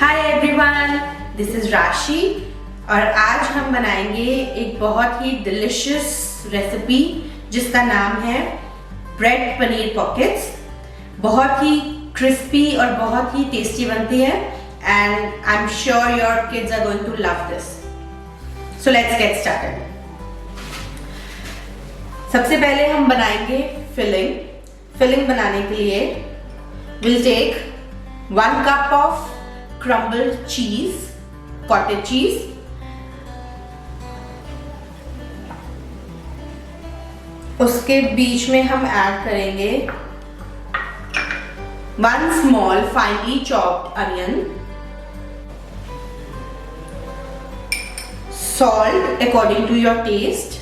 Hi everyone, this is राशि और आज हम बनाएंगे एक बहुत ही डिलिशियस रेसिपी जिसका नाम है ब्रेड पनीर पॉकेट्स। बहुत ही क्रिस्पी और बहुत ही टेस्टी बनती है and I am sure your kids are going to love this. So let's get started. सबसे पहले हम बनाएंगे फिलिंग बनाने के लिए will take 1 cup of crumbled cheese, cottage cheese, उसके बीच में हम ऐड करेंगे 1 small finely chopped onion, salt according to your taste,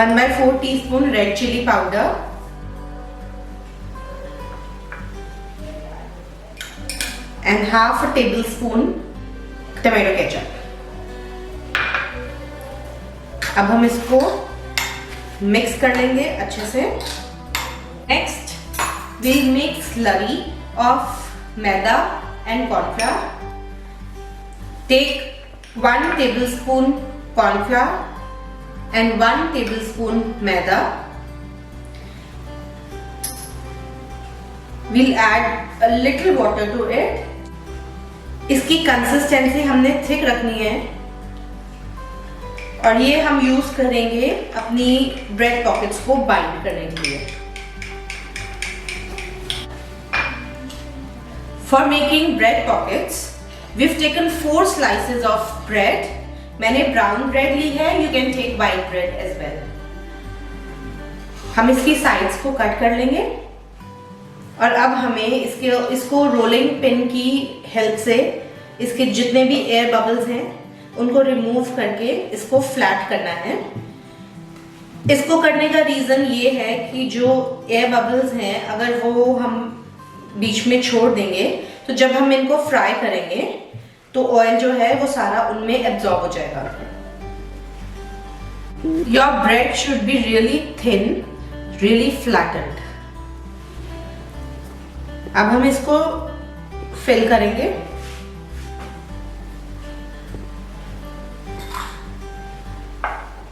1/4 teaspoon red chili powder, and half a tablespoon tomato ketchup। अब हम इसको मिक्स कर लेंगे अच्छे से। Next we'll make slurry of maida and cornflour। Take 1 tablespoon cornflour and 1 tablespoon maida. We'll add a little water to it। इसकी consistency हमने thick रखनी है और ये हम यूज करेंगे अपनी ब्रेड पॉकेट्स को बाइंड करने के लिए। For making bread pockets we've taken 4 slices of bread। मैंने ब्राउन ब्रेड ली है, you can take white bread as well. हम इसकी साइड्स को कट कर लेंगे और अब हमें इसको रोलिंग पिन की हेल्प से इसके जितने भी एयर बबल्स हैं उनको रिमूव करके इसको फ्लैट करना है। इसको करने का रीजन ये है कि जो एयर बबल्स हैं अगर वो हम बीच में छोड़ देंगे तो जब हम इनको फ्राई करेंगे तो ऑयल जो है वो सारा उनमें एब्जॉर्ब हो जाएगा। Your bread should be really thin, really flattened. अब हम इसको फिल करेंगे।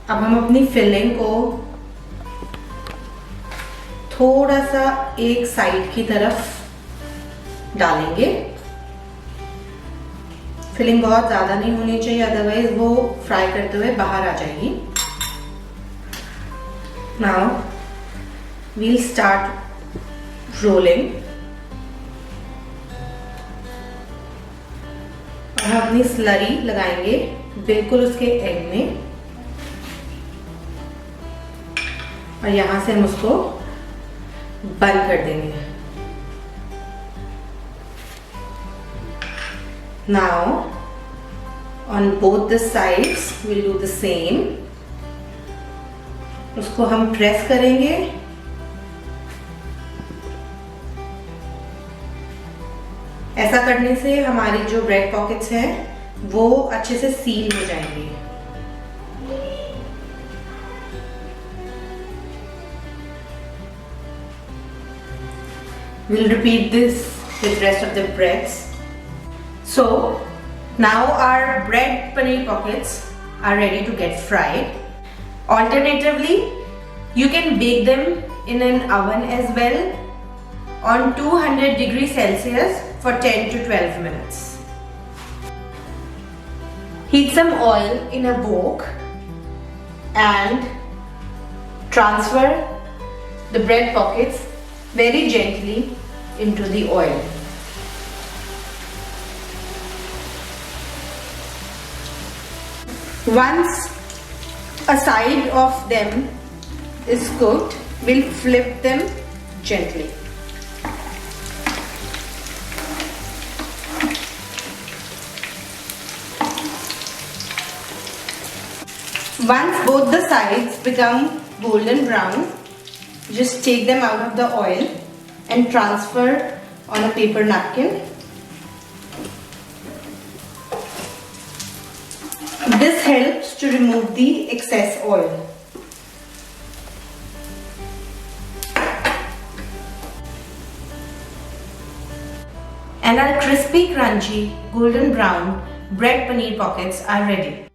अब हम अपनी फिलिंग को थोड़ा सा एक साइड की तरफ डालेंगे। फिलिंग बहुत ज्यादा नहीं होनी चाहिए, अदरवाइज वो फ्राई करते हुए बाहर आ जाएगी। Now we'll start rolling. हम अपनी स्लरी लगाएंगे बिल्कुल उसके एंड में और यहां से हम उसको बंद कर देंगे। Now on both the sides will do the same. उसको हम प्रेस करेंगे। ऐसा करने से हमारी जो ब्रेड पॉकेट्स हैं वो अच्छे से सील हो जाएंगे। We'll repeat this with rest of the breads. So now our bread paneer pockets are ready to get fried. Alternatively, you can bake them in an oven as well on 200 degrees Celsius for 10 to 12 minutes. Heat some oil in a wok and transfer the bread pockets very gently into the oil. Once a side of them is cooked, we'll flip them gently. Once both the sides become golden brown, just take them out of the oil and transfer on a paper napkin. This helps to remove the excess oil. and our crispy, crunchy, golden brown bread paneer pockets are ready.